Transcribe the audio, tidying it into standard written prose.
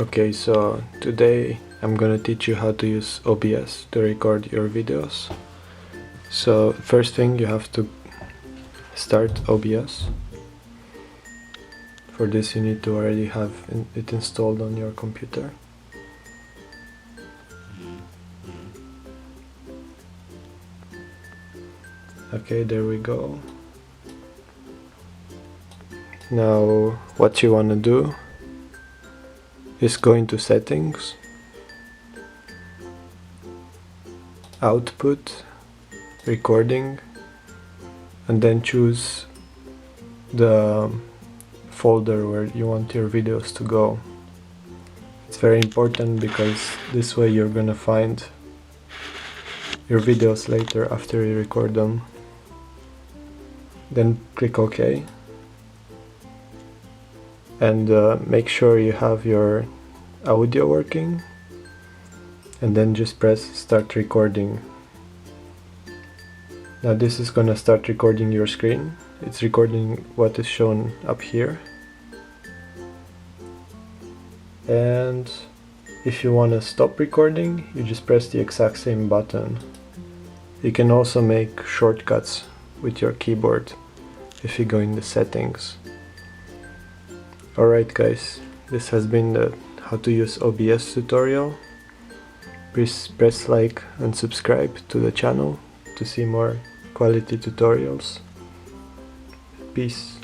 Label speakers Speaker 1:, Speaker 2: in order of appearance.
Speaker 1: Okay, so today I'm gonna teach you how to use OBS to record your videos. So first thing, you have to start OBS. For this you need to already have it installed on your computer. Okay, there we go. Now what you wanna do is go into settings, output, recording, and then choose the folder where you want your videos to go. It's very important because this way you're gonna find your videos later after you record them. Then click OK and make sure you have your audio working, and then just press start recording. Now this is gonna start recording your screen. It's recording what is shown up here. And if you want to stop recording, you just press the exact same button. You can also make shortcuts with your keyboard if you go in the settings. Alright guys, this has been the how to use OBS tutorial. Please press like and subscribe to the channel to see more quality tutorials. Peace.